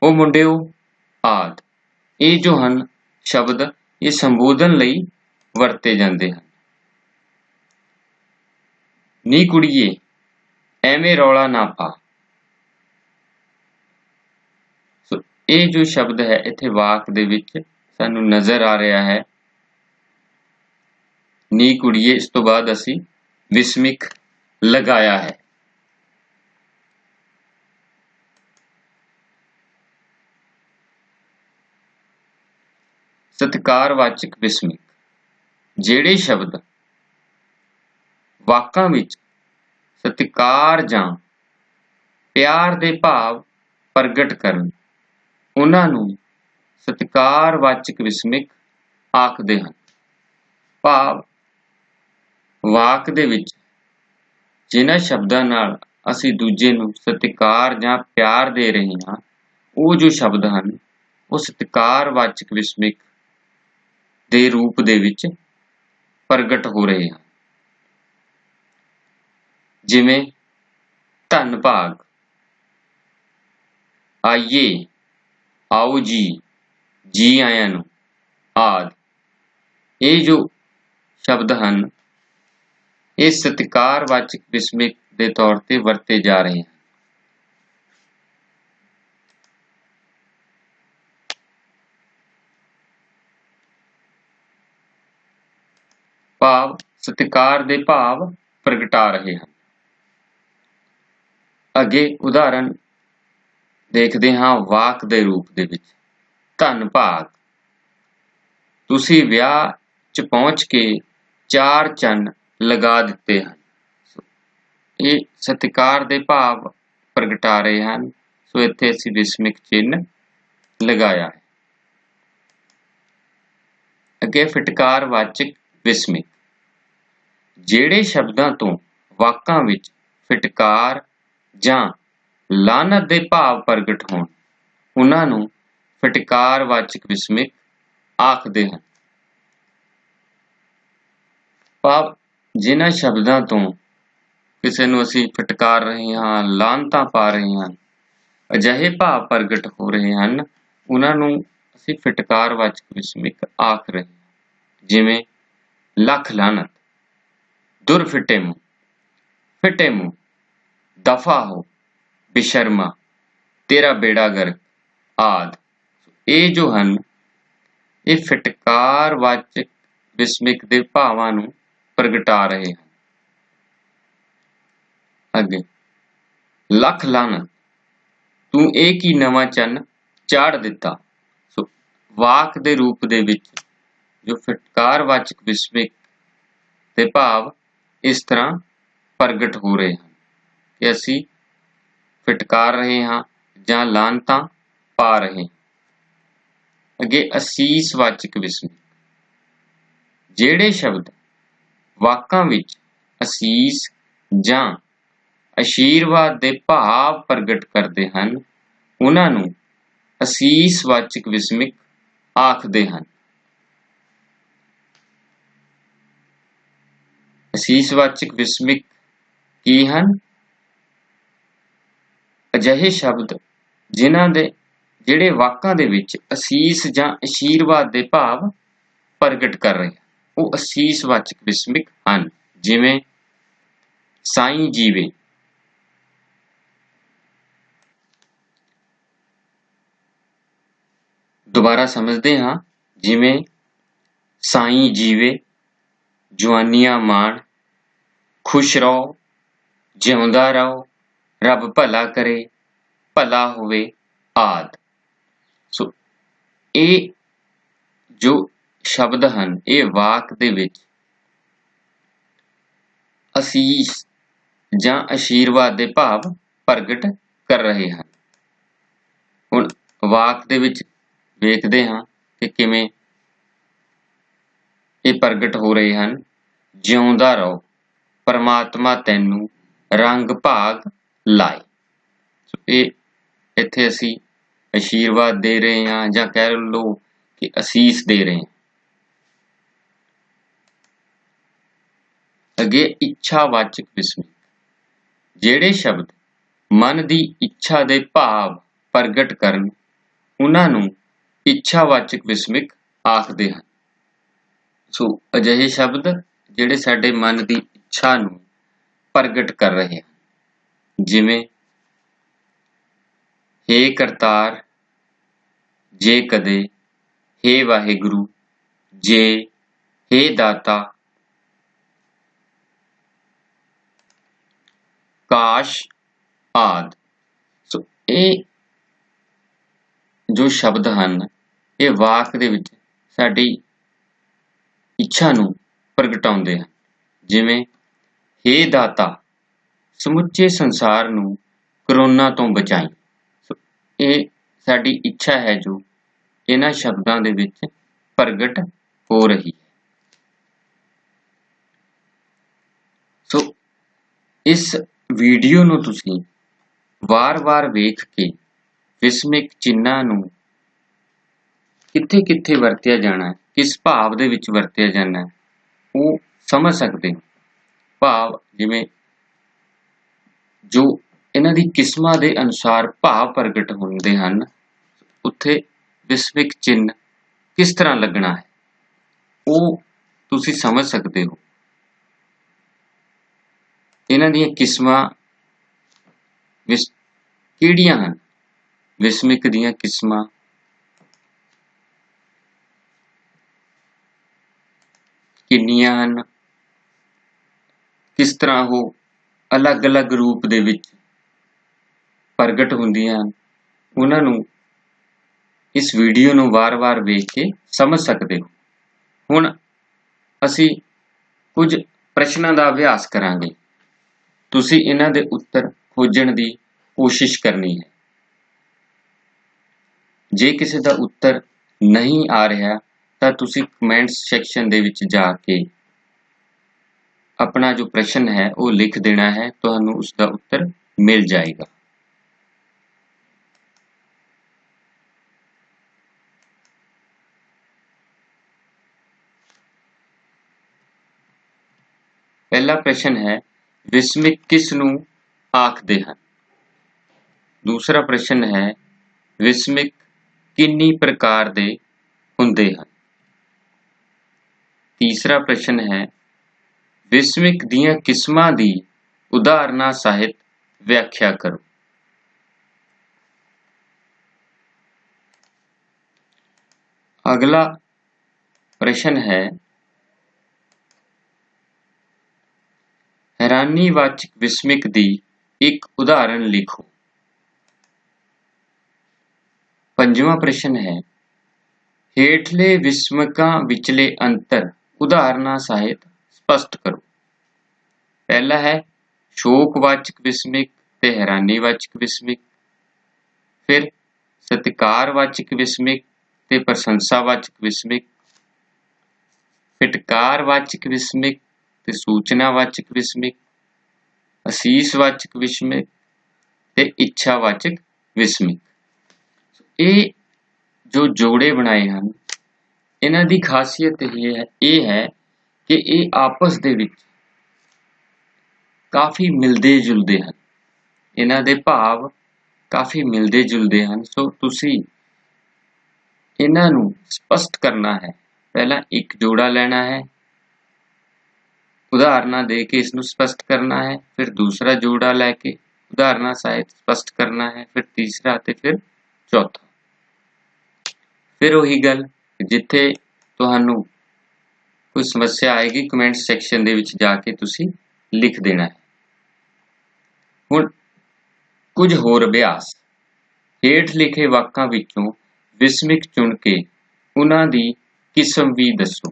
ਉਹ ਮੁੰਡਿਓ ਆਦਿ। ਇਹ ਜੋ ਹਨ ਸ਼ਬਦ ਇਹ ਸੰਬੋਧਨ ਲਈ ਵਰਤੇ ਜਾਂਦੇ ਹਨ। ਨੀ ਕੁੜੀਏ, ਐਵੇਂ ਰੌਲਾ ਨਾ ਪਾ। ਇਹ ਜੋ ਸ਼ਬਦ ਹੈ ਇੱਥੇ ਵਾਕ ਦੇ ਵਿੱਚ ਸਾਨੂੰ ਨਜ਼ਰ ਆ ਰਿਹਾ ਹੈ ਨੀ ਕੁੜੀਏ, ਇਸ ਤੋਂ ਬਾਅਦ ਅਸੀਂ ਵਿਸਮਿਕ ਲਗਾਇਆ ਹੈ। ਸਤਿਕਾਰਵਾਚਕ ਵਿਸਮਿਕ, ਜਿਹੜੇ ਸ਼ਬਦ ਵਾਕਾਂ ਵਿੱਚ ਸਤਿਕਾਰ ਜਾਂ ਪਿਆਰ ਦੇ ਭਾਵ ਪ੍ਰਗਟ ਕਰਨ, ਉਹਨਾਂ ਨੂੰ ਸਤਿਕਾਰਵਾਚਕ ਵਿਸਮਿਕ ਆਖਦੇ ਹਨ। ਭਾਵ ਵਾਕ ਦੇ ਵਿੱਚ ਜਿਨ੍ਹਾਂ ਸ਼ਬਦਾਂ ਨਾਲ ਅਸੀਂ ਦੂਜੇ ਨੂੰ ਸਤਿਕਾਰ ਜਾਂ ਪਿਆਰ ਦੇ ਰਹੇ ਹਾਂ, ਉਹ ਜੋ ਸ਼ਬਦ ਹਨ ਉਹ ਸਤਿਕਾਰਵਾਚਕ ਵਿਸਮਿਕ ਦੇ ਰੂਪ ਦੇ ਵਿੱਚ ਪ੍ਰਗਟ ਹੋ ਰਹੇ ਹਨ। ਜਿਵੇਂ ਧੰਨ ਭਾਗ, ਆਈਏ, ਆਓ ਜੀ, ਜੀ ਆਇਆਂ ਨੂੰ ਆਦਿ। ਇਹ ਜੋ ਸ਼ਬਦ ਹਨ ਇਹ ਸਤਿਕਾਰਵਾਚਕ ਵਿਸਮਿਕ ਦੇ ਤੌਰ ਤੇ ਵਰਤੇ ਜਾ ਰਹੇ ਹਨ। ਭਾਵ ਸਤਿਕਾਰ ਦੇ ਭਾਵ ਪ੍ਰਗਟਾ ਰਹੇ ਹਨ। ਅੱਗੇ ਉਦਾਹਰਨ ਦੇਖਦੇ ਹਾਂ ਵਾਕ ਦੇ ਰੂਪ ਦੇ ਵਿੱਚ। ਧੰਨ ਭਾਗ, ਤੁਸੀਂ ਵਿਆਹ 'ਚ ਪਹੁੰਚ ਕੇ 4 ਚੰਨ ਲਗਾ ਦਿੱਤੇ ਹਨ। ਇਹ ਸਤਿਕਾਰ ਦੇ ਭਾਵ ਪ੍ਰਗਟਾ ਰਹੇ ਹਨ, ਸੋ ਇੱਥੇ ਅਸੀਂ ਵਿਸਮਿਕ ਚਿੰਨ੍ਹ ਲਗਾਇਆ ਹੈ। ਅੱਗੇ ਫਿਟਕਾਰਵਾਚਕ ਵਿਸਮਿਕ, ਜਿਹੜੇ ਸ਼ਬਦਾਂ ਤੋਂ ਵਾਕਾਂ ਵਿੱਚ ਫਿਟਕਾਰ ਜਾਂ ਲਾਹਨਤ ਦੇ ਭਾਵ ਪ੍ਰਗਟ ਹੋਣ, ਉਹਨਾਂ ਨੂੰ ਫਿਟਕਾਰਵਾਚਕ ਵਿਸਮਿਕ ਆਖਦੇ ਹਨ। ਭਾਵ ਜਿਨ੍ਹਾਂ ਸ਼ਬਦਾਂ ਤੋਂ ਕਿਸੇ ਨੂੰ ਅਸੀਂ ਫਟਕਾਰ ਰਹੇ ਹਾਂ, ਲਾਹਨਤਾਂ ਪਾ ਰਹੇ ਹਾਂ, ਅਜਿਹੇ ਭਾਵ ਪ੍ਰਗਟ ਹੋ ਰਹੇ ਹਨ, ਉਹਨਾਂ ਨੂੰ ਅਸੀਂ ਫਿਟਕਾਰਵਾਚਕ ਵਿਸਮਿਕ ਆਖ ਰਹੇ ਹਾਂ। ਜਿਵੇਂ ਲੱਖ ਲਾਹਨਤ, ਦੁਰ ਫਿੱਟੇ ਮੂੰਹ, ਫਿੱਟੇ ਮੂੰਹ, ਦਫਾ ਹੋ, ਬੇਸ਼ਰਮਾ, ਤੇਰਾ ਬੇੜਾ ਗਰਕ ਆਦਿ। ਇਹ ਜੋ ਹਨ ਇਹ ਫਿਟਕਾਰਵਾਚਕ ਵਿਸਮਿਕ ਦੇ ਭਾਵਾਂ ਨੂੰ ਪ੍ਰਗਟਾ ਰਹੇ ਹਨ। ਅੱਗੇ ਲੱਖ ਲਾਹਨਤ, ਤੂੰ ਇਹ ਕੀ ਨਵਾਂ ਚੰਨ ਚਾੜ ਦਿੱਤਾ। ਸੋ ਵਾਕ ਦੇ ਰੂਪ ਦੇ ਵਿੱਚ ਜੋ ਫਿਟਕਾਰਵਾਚਕ ਵਿਸਮਿਕ ਦੇ ਭਾਵ ਇਸ ਤਰ੍ਹਾਂ ਪ੍ਰਗਟ ਹੋ ਰਹੇ ਹਨ ਕਿ ਅਸੀਂ ਫਿਟਕਾਰ ਰਹੇ ਹਾਂ ਜਾਂ ਲਾਹਨਤਾਂ ਪਾ ਰਹੇ ਹਾਂ। ਅੱਗੇ ਅਸੀਸਵਾਚਕ ਵਿਸਮਿਕ, ਜਿਹੜੇ ਸ਼ਬਦ ਵਾਕਾਂ ਵਿੱਚ ਅਸੀਸ ਜਾਂ ਅਸ਼ੀਰਵਾਦ ਦੇ ਭਾਵ ਪ੍ਰਗਟ ਕਰਦੇ ਹਨ, ਉਹਨਾਂ ਨੂੰ ਅਸੀਸਵਾਚਕ ਵਿਸਮਿਕ ਆਖਦੇ ਹਨ। ਅਸੀਸਵਾਚਕ ਵਿਸਮਿਕ ਕੀ ਹਨ? ਅਜਿਹੇ ਸ਼ਬਦ ਜਿਨ੍ਹਾਂ ਦੇ ਜਿਹੜੇ ਵਾਕਾਂ ਦੇ ਵਿੱਚ ਅਸੀਸ ਜਾਂ ਅਸ਼ੀਰਵਾਦ ਦੇ ਭਾਵ ਪ੍ਰਗਟ ਕਰ ਰਹੇ ਹਨ, ਉਹ ਅਸੀਸਵਾਚਕ ਵਿਸਮਿਕ ਹਨ। ਜਿਵੇਂ ਸਾਈਂ ਜੀਵੇ। ਦੁਬਾਰਾ ਸਮਝਦੇ ਹਾਂ। ਜਿਵੇਂ ਸਾਈਂ ਜੀਵੇ, ਜਵਾਨੀਆਂ ਮਾਣ, ਖੁਸ਼ ਰਹੋ, ਜਿਉਂਦਾ ਰਹੋ, ਰੱਬ ਭਲਾ ਕਰੇ, ਭਲਾ ਹੋਵੇ ਆਦਿ। ਸੋ ਇਹ ਜੋ ਸ਼ਬਦ ਹਨ, ਇਹ ਵਾਕ ਦੇ ਵਿੱਚ ਅਸੀਸ ਜਾਂ ਅਸ਼ੀਰਵਾਦ ਦੇ ਭਾਵ ਪ੍ਰਗਟ ਕਰ ਰਹੇ ਹਨ। ਹੁਣ ਵਾਕ ਦੇ ਵਿੱਚ ਵੇਖਦੇ ਹਾਂ ਕਿ ਕਿਵੇਂ ਇਹ ਪ੍ਰਗਟ ਹੋ ਰਹੇ ਹਨ। ਜਿਉਂਦਾ ਰਹੋ, ਪਰਮਾਤਮਾ ਤੈਨੂੰ ਰੰਗ ਭਾਗ ਲਾਏ। ਇਹ ਇੱਥੇ ਅਸੀਂ ਅਸ਼ੀਰਵਾਦ ਦੇ ਰਹੇ ਹਾਂ ਜਾਂ ਕਹਿ ਲਓ ਕਿ ਅਸੀਸ ਦੇ ਰਹੇ ਹਾਂ। ਅੱਗੇ ਇੱਛਾਵਾਚਕ ਵਿਸਮਿਕ। ਜਿਹੜੇ ਸ਼ਬਦ ਮਨ ਦੀ ਇੱਛਾ ਦੇ ਭਾਵ ਪ੍ਰਗਟ ਕਰਨ, ਉਹਨਾਂ ਨੂੰ ਇੱਛਾਵਾਚਕ ਵਿਸਮਿਕ ਆਖਦੇ ਹਨ। ਸੋ ਅਜਿਹੇ ਸ਼ਬਦ ਜਿਹੜੇ ਸਾਡੇ ਮਨ ਦੀ ਇੱਛਾ ਨੂੰ ਪ੍ਰਗਟ ਕਰ ਰਹੇ ਹਨ। ਜਿਵੇਂ ਹੇ ਕਰਤਾਰ, ਜੇ ਕਦੇ, ਹੇ ਵਾਹਿਗੁਰੂ, ਜੇ, ਹੇ ਦਾਤਾ, ਕਾਸ਼ ਆਦਿ। ਸੋ ਇਹ ਜੋ ਸ਼ਬਦ ਹਨ, ਇਹ ਵਾਕ ਦੇ ਵਿੱਚ ਸਾਡੀ ਇੱਛਾ ਨੂੰ ਪ੍ਰਗਟਾਉਂਦੇ ਹਨ। ਜਿਵੇਂ ਹੇ ਦਾਤਾ, ਸਮੁੱਚੇ ਸੰਸਾਰ ਨੂੰ ਕਰੋਨਾ ਤੋਂ ਬਚਾਈ। ਸੋ ਇਹ ਸਾਡੀ ਇੱਛਾ ਹੈ ਜੋ ਇਹਨਾਂ ਸ਼ਬਦਾਂ ਦੇ ਵਿੱਚ ਪ੍ਰਗਟ ਹੋ ਰਹੀ ਹੈ। ਸੋ ਇਸ ਵੀਡੀਓ ਨੂੰ ਤੁਸੀਂ ਵਾਰ-ਵਾਰ ਵੇਖ ਕੇ ਵਿਸਮਿਕ ਚਿੰਨ੍ਹਾਂ ਨੂੰ ਕਿੱਥੇ-ਕਿੱਥੇ ਵਰਤਿਆ ਜਾਣਾ ਹੈ, ਕਿਸ ਭਾਵ ਦੇ ਵਿੱਚ ਵਰਤਿਆ ਜਾਣਾ ਹੈ, ਉਹ ਸਮਝ ਸਕਦੇ ਹੋ। ਭਾਵ ਜਿਵੇਂ ਜੋ ਇਹਨਾਂ ਦੀ ਕਿਸਮਾਂ ਦੇ ਅਨੁਸਾਰ ਭਾਵ ਪ੍ਰਗਟ ਹੁੰਦੇ ਹਨ, ਉੱਥੇ ਵਿਸਮਿਕ ਚਿੰਨ੍ਹ ਕਿਸ ਤਰ੍ਹਾਂ ਲੱਗਣਾ ਹੈ, ਉਹ ਤੁਸੀਂ ਸਮਝ ਸਕਦੇ ਹੋ। ਇਹਨਾਂ ਦੀਆਂ ਕਿਸਮਾਂ ਕਿਹੜੀਆਂ ਹਨ? ਵਿਸਮਿਕ ਦੀਆਂ ਕਿਸਮਾਂ ਕਿੰਨੀਆਂ ਹਨ? ਕਿਸ ਤਰ੍ਹਾਂ ਉਹ ਅਲੱਗ-ਅਲੱਗ ਰੂਪ ਦੇ ਵਿੱਚ ਪ੍ਰਗਟ ਹੁੰਦੀਆਂ ਹਨ, ਉਹਨਾਂ ਨੂੰ ਇਸ ਵੀਡੀਓ ਨੂੰ ਵਾਰ-ਵਾਰ ਵੇਖ ਕੇ ਸਮਝ ਸਕਦੇ ਹੋ। ਹੁਣ ਅਸੀਂ ਕੁਝ ਪ੍ਰਸ਼ਨਾਂ ਦਾ ਅਭਿਆਸ ਕਰਾਂਗੇ। ਤੁਸੀਂ ਇਹਨਾਂ ਦੇ ਉੱਤਰ ਖੋਜਣ ਦੀ ਕੋਸ਼ਿਸ਼ ਕਰਨੀ ਹੈ। ਜੇ ਕਿਸੇ ਦਾ ਉੱਤਰ ਨਹੀਂ ਆ ਰਿਹਾ ਤਾਂ ਤੁਸੀਂ ਕਮੈਂਟਸ ਸੈਕਸ਼ਨ ਦੇ ਵਿੱਚ ਜਾ ਕੇ ਆਪਣਾ ਜੋ ਪ੍ਰਸ਼ਨ ਹੈ ਉਹ ਲਿਖ ਦੇਣਾ ਹੈ, ਤੁਹਾਨੂੰ ਉਸ ਦਾ ਉੱਤਰ ਮਿਲ ਜਾਏਗਾ। ਪਹਿਲਾ ਪ੍ਰਸ਼ਨ ਹੈ, ਵਿਸਮਿਕ ਕਿਸ ਨੂੰ ਆਖਦੇ ਹਨ? ਦੂਸਰਾ ਪ੍ਰਸ਼ਨ ਹੈ, ਵਿਸਮਿਕ ਕਿੰਨੀ ਪ੍ਰਕਾਰ ਦੇ ਹੁੰਦੇ ਹਨ? ਤੀਸਰਾ ਪ੍ਰਸ਼ਨ ਹੈ, ਵਿਸਮਿਕ ਦੀਆਂ ਕਿਸਮਾਂ ਦੀ ਉਦਾਹਰਨਾਂ ਸਾਹਿਤ ਵਿਆਖਿਆ ਕਰੋ। ਅਗਲਾ ਪ੍ਰਸ਼ਨ ਹੈ, ਹੈਰਾਨੀਵਾਚਕ ਵਿਸਮਿਕ ਦੀ ਇੱਕ ਉਦਾਹਰਨ ਲਿਖੋ। ਪੰਜਵਾਂ ਪ੍ਰਸ਼ਨ ਹੈ, ਹੇਠਲੇ ਵਿਸਮਿਕਾਂ ਵਿਚਲੇ ਅੰਤਰ ਉਦਾਹਰਨਾਂ ਸਾਹਿਤ ਸਪਸ਼ਟ ਕਰੋ। ਪਹਿਲਾ ਹੈ ਸ਼ੋਕਵਾਚਕ ਵਿਸਮਿਕ ਤੇ ਹੈਰਾਨੀਵਾਚਕ ਵਿਸਮਿਕ, ਫਿਰ ਸਤਿਕਾਰਵਾਚਕ ਵਿਸਮਿਕ ਤੇ ਪ੍ਰਸ਼ੰਸਾਵਾਚਕ ਵਿਸਮਿਕ, ਫਿਟਕਾਰਵਾਚਕ ਵਿਸਮਿਕ ਤੇ ਸੂਚਨਾਵਾਚਕ ਵਿਸਮਿਕ, ਅਸੀਸਵਾਚਕ ਵਿਸਮਿਕ ਤੇ ਇੱਛਾਵਾਚਕ ਵਿਸਮਿਕ। ਇਹ ਜੋ ਜੋੜੇ ਬਣਾਏ ਹਨ, ਇਹਨਾਂ ਦੀ ਖਾਸੀਅਤ ਇਹ ਹੈ ਕਿ ਇਹ ਆਪਸ ਦੇ ਵਿੱਚ ਕਾਫੀ ਮਿਲਦੇ ਜੁਲਦੇ ਹਨ। ਇਹਨਾਂ ਦੇ ਭਾਵ ਕਾਫੀ ਮਿਲਦੇ ਜੁਲਦੇ ਹਨ। ਸੋ ਤੁਸੀਂ ਇਹਨਾਂ ਨੂੰ ਸਪਸ਼ਟ ਕਰਨਾ ਹੈ। ਪਹਿਲਾਂ ਇੱਕ ਜੋੜਾ ਲੈਣਾ ਹੈ, ਉਦਾਹਰਨਾਂ ਦੇ ਕੇ ਇਸ ਨੂੰ ਸਪਸ਼ਟ ਕਰਨਾ ਹੈ, ਫਿਰ ਦੂਸਰਾ ਜੋੜਾ ਲੈ ਕੇ ਉਦਾਹਰਨਾਂ ਸਹਿਤ ਸਪਸ਼ਟ ਕਰਨਾ ਹੈ, ਫਿਰ ਤੀਸਰਾ ਤੇ ਫਿਰ ਚੌਥਾ। ਫਿਰ ਉਹੀ ਗੱਲ, ਜਿੱਥੇ ਤੁਹਾਨੂੰ ਕੋਈ ਸਮੱਸਿਆ ਆਏਗੀ ਕਮੈਂਟ ਸੈਕਸ਼ਨ ਦੇ ਵਿੱਚ ਜਾ ਕੇ ਤੁਸੀਂ ਲਿਖ ਦੇਣਾ ਹੈ। ਹੁਣ ਕੁਝ ਹੋਰ ਅਭਿਆਸ। ਹੇਠ ਲਿਖੇ ਵਾਕਾਂ ਵਿੱਚੋਂ ਵਿਸਮਿਕ ਚੁਣ ਕੇ ਉਹਨਾਂ ਦੀ ਕਿਸਮ ਵੀ ਦੱਸੋ।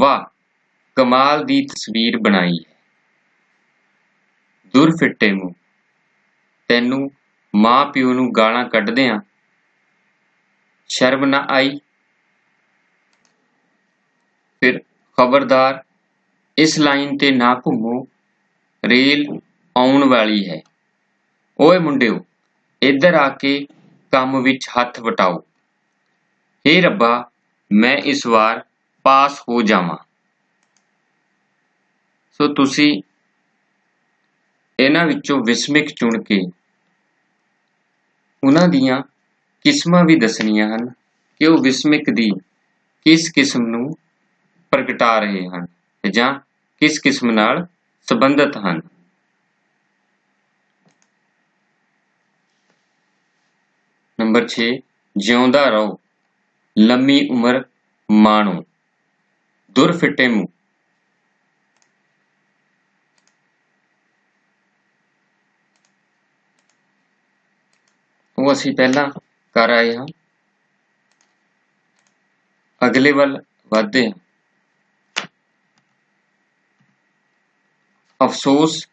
ਵਾਹ, ਕਮਾਲ ਦੀ ਤਸਵੀਰ ਬਣਾਈ ਹੈ। ਦੁਰ ਫਿੱਟੇ ਮੂੰਹ, ਤੈਨੂੰ ਮਾਂ ਪਿਓ ਨੂੰ ਗਾਲਾਂ ਕੱਢਦਿਆਂ ਸ਼ਰਮ ਨਾ ਆਈ। ਫਿਰ ਖਬਰਦਾਰ, ਇਸ ਲਾਈਨ ਤੇ ਨਾ ਘੁੰਮੋ, ਰੇਲ ਆਉਣ ਵਾਲੀ ਹੈ। ਓਏ ਮੁੰਡਿਓ, ਇੱਧਰ ਆ ਕੇ ਕੰਮ ਵਿੱਚ ਹੱਥ ਵਟਾਓ। ਹੇ ਰੱਬਾ, ਮੈਂ ਇਸ ਵਾਰ ਪਾਸ ਹੋ ਜਾਵਾਂ। ਸੋ ਤੁਸੀਂ ਇਹਨਾਂ ਵਿੱਚੋਂ ਵਿਸਮਿਕ ਚੁਣ ਕੇ ਉਹਨਾਂ ਦੀਆਂ ਕਿਸਮਾਂ ਵੀ ਦੱਸਣੀਆਂ ਹਨ ਕਿ ਉਹ ਵਿਸਮਿਕ ਦੀ ਕਿਸ ਕਿਸਮ ਨੂੰ ਪ੍ਰਗਟਾ ਰਹੇ ਹਨ ਜਾਂ ਕਿਸ ਕਿਸਮ ਨਾਲ ਸੰਬੰਧਿਤ ਹਨ। ਨੰਬਰ 6, ਜਿਉਂਦਾ ਰਹੋ, ਲੰਮੀ ਉਮਰ ਮਾਣੋ। ਦੁਰ ਫਿੱਟੇ ਮੂੰਹ, ਉਹ ਅਸੀਂ ਪਹਿਲਾਂ ਕਰ ਆਏ ਹਾਂ। ਅਗਲੇ ਵੱਲ ਵਧਦੇ ਹਾਂ। ਅਫਸੋਸ,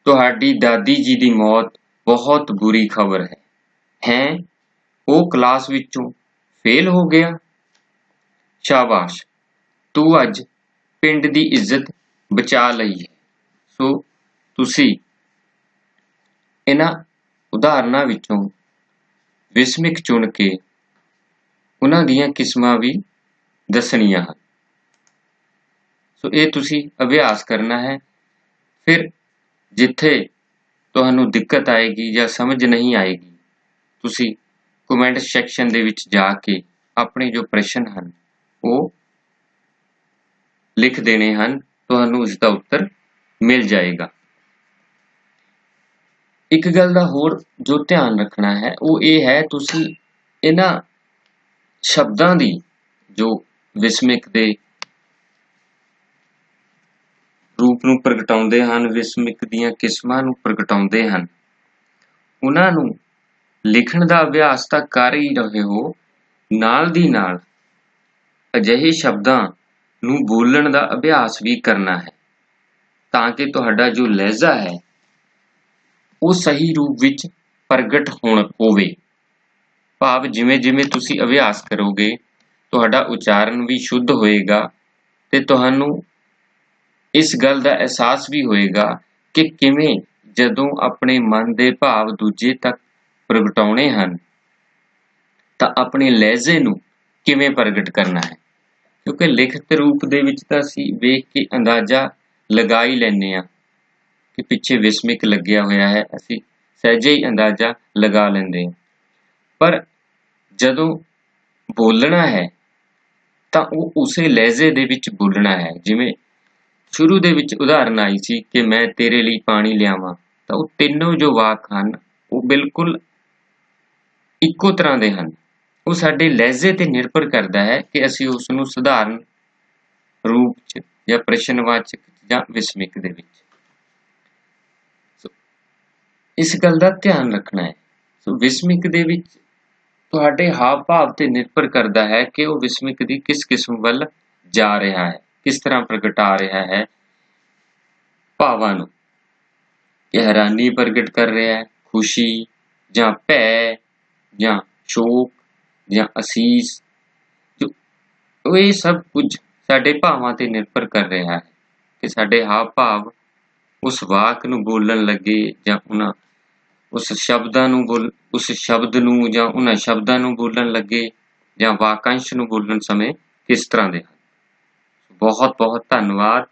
ਤੁਹਾਡੀ ਦਾਦੀ ਜੀ ਦੀ ਮੌਤ ਬਹੁਤ ਬੁਰੀ ਖਬਰ ਹੈ। ਹੈਂ, ਉਹ ਕਲਾਸ ਵਿੱਚੋਂ ਫੇਲ ਹੋ ਗਿਆ। ਸ਼ਾਬਾਸ਼, ਤੂੰ ਅੱਜ ਪਿੰਡ ਦੀ ਇੱਜ਼ਤ ਬਚਾ ਲਈ ਹੈ। ਸੋ ਤੁਸੀਂ ਇਹਨਾਂ ਉਦਾਹਰਨਾਂ ਵਿੱਚੋਂ ਵਿਸਮਿਕ ਚੁਣ ਕੇ ਉਹਨਾਂ ਦੀਆਂ ਕਿਸਮਾਂ ਵੀ ਦੱਸਣੀਆਂ ਹਨ। ਸੋ ਇਹ ਤੁਸੀਂ ਅਭਿਆਸ ਕਰਨਾ ਹੈ। ਫਿਰ ਜਿੱਥੇ ਤੁਹਾਨੂੰ ਦਿੱਕਤ ਆਏਗੀ ਜਾਂ ਸਮਝ ਨਹੀਂ ਆਏਗੀ, ਤੁਸੀਂ ਕਮੈਂਟ ਸੈਕਸ਼ਨ ਦੇ ਵਿੱਚ ਜਾ ਕੇ ਆਪਣੇ ਜੋ ਪ੍ਰਸ਼ਨ ਹਨ ਉਹ ਲਿਖ ਦੇਣੇ ਹਨ, ਤੁਹਾਨੂੰ ਇਸ ਦਾ ਉੱਤਰ ਮਿਲ ਜਾਏਗਾ। ਇੱਕ ਗੱਲ ਦਾ ਹੋਰ ਜੋ ਧਿਆਨ ਰੱਖਣਾ ਹੈ ਉਹ ਇਹ ਹੈ, ਤੁਸੀਂ ਇਹਨਾਂ ਸ਼ਬਦਾਂ ਦੀ ਜੋ ਵਿਸਮਿਕ ਦੇ ਰੂਪ ਨੂੰ ਪ੍ਰਗਟਾਉਂਦੇ ਹਨ, ਵਿਸਮਿਕ ਦੀਆਂ ਕਿਸਮਾਂ ਨੂੰ ਪ੍ਰਗਟਾਉਂਦੇ ਹਨ, ਉਹਨਾਂ ਨੂੰ ਲਿਖਣ ਦਾ ਅਭਿਆਸ ਤਾਂ ਕਰ ਹੀ ਰਹੇ ਹੋ, ਨਾਲ ਦੀ ਨਾਲ ਅਜਿਹੇ ਸ਼ਬਦਾਂ ਨੂੰ ਬੋਲਣ ਦਾ ਅਭਿਆਸ ਵੀ ਕਰਨਾ ਹੈ ਤਾਂ ਕਿ ਤੁਹਾਡਾ ਜੋ ਲਹਿਜ਼ਾ ਹੈ ਉਹ ਸਹੀ ਰੂਪ ਵਿੱਚ ਪ੍ਰਗਟ ਹੋਵੇ। ਭਾਵ ਜਿਵੇਂ ਤੁਸੀਂ ਅਭਿਆਸ ਕਰੋਗੇ ਤੁਹਾਡਾ ਉਚਾਰਨ ਵੀ ਸ਼ੁੱਧ ਹੋਏਗਾ ਤੇ ਤੁਹਾਨੂੰ ਇਸ ਗੱਲ ਦਾ ਅਹਿਸਾਸ ਵੀ ਹੋਏਗਾ ਕਿ ਕਿਵੇਂ ਜਦੋਂ ਆਪਣੇ ਮਨ ਦੇ ਭਾਵ ਦੂਜੇ ਤੱਕ ਪ੍ਰਗਟਾਉਣੇ ਹਨ ਤਾਂ ਆਪਣੇ ਲਹਿਜ਼ੇ ਨੂੰ ਕਿਵੇਂ ਪ੍ਰਗਟ ਕਰਨਾ ਹੈ। ਕਿਉਂਕਿ ਲਿਖਤ ਰੂਪ ਦੇ ਵਿੱਚ ਤਾਂ ਅਸੀਂ ਵੇਖ ਕੇ ਅੰਦਾਜ਼ਾ ਲਗਾ ਹੀ ਲੈਂਦੇ ਹਾਂ ਕਿ ਪਿੱਛੇ ਵਿਸਮਿਕ ਲੱਗਿਆ ਹੋਇਆ ਹੈ, ਅਸੀਂ ਸਹਿਜੇ ਹੀ ਅੰਦਾਜ਼ਾ ਲਗਾ ਲੈਂਦੇ ਹਾਂ। ਪਰ ਜਦੋਂ ਬੋਲਣਾ ਹੈ ਤਾਂ ਉਹ ਉਸੇ ਲਹਿਜ਼ੇ ਦੇ ਵਿੱਚ ਬੋਲਣਾ ਹੈ। ਜਿਵੇਂ ਸ਼ੁਰੂ ਦੇ ਵਿੱਚ ਉਦਾਹਰਨ ਆਈ ਸੀ ਕਿ ਮੈਂ ਤੇਰੇ ਲਈ ਪਾਣੀ ਲਿਆਵਾਂ, ਤਾਂ ਉਹ ਤਿੰਨੋਂ ਜੋ ਵਾਕ ਹਨ ਉਹ ਬਿਲਕੁਲ ਇੱਕੋ ਤਰ੍ਹਾਂ ਦੇ ਹਨ। ਉਹ ਸਾਡੇ ਲਹਿਜ਼ੇ ਤੇ ਨਿਰਭਰ ਕਰਦਾ ਹੈ ਕਿ ਅਸੀਂ ਉਸ ਨੂੰ ਸਧਾਰਨ ਰੂਪ 'ਚ ਜਾਂ ਪ੍ਰਸ਼ਨਵਾਚਕ ਜਾਂ ਵਿਸਮਿਕ ਦੇ ਵਿੱਚ। ਇਸ ਗੱਲ ਦਾ ਧਿਆਨ ਰੱਖਣਾ ਹੈ। ਸੋ ਵਿਸਮਿਕ ਦੇ ਵਿੱਚ ਤੁਹਾਡੇ ਹਾਵ ਭਾਵ ਤੇ ਨਿਰਭਰ ਕਰਦਾ ਹੈ ਕਿ ਉਹ ਵਿਸਮਿਕ ਦੀ ਕਿਸ ਕਿਸਮ ਵੱਲ ਜਾ ਰਿਹਾ ਹੈ, ਕਿਸ ਤਰ੍ਹਾਂ ਪ੍ਰਗਟਾ ਰਿਹਾ ਹੈ ਭਾਵਾਂ ਨੂੰ। ਕਿ ਹੈਰਾਨੀ ਪ੍ਰਗਟ ਕਰ ਰਿਹਾ ਹੈ, ਖੁਸ਼ੀ ਜਾਂ ਭੈ ਜਾਂ ਸ਼ੋਕ ਜਾਂ ਅਸੀਸ, ਜੋ ਇਹ ਸਭ ਕੁਝ ਸਾਡੇ ਭਾਵਾਂ ਤੇ ਨਿਰਭਰ ਕਰ ਰਿਹਾ ਹੈ ਕਿ ਸਾਡੇ ਹਾਵ ਭਾਵ ਉਸ ਵਾਕ ਨੂੰ ਬੋਲਣ ਲੱਗੇ ਜਾਂ ਉਸ ਸ਼ਬਦ ਨੂੰ ਜਾਂ ਉਹਨਾਂ ਸ਼ਬਦਾਂ ਨੂੰ ਬੋਲਣ ਲੱਗੇ ਜਾਂ ਵਾਕਾਂਸ਼ ਨੂੰ ਬੋਲਣ ਸਮੇਂ ਕਿਸ ਤਰ੍ਹਾਂ ਦੇ ਹਨ। ਬਹੁਤ ਬਹੁਤ ਧੰਨਵਾਦ।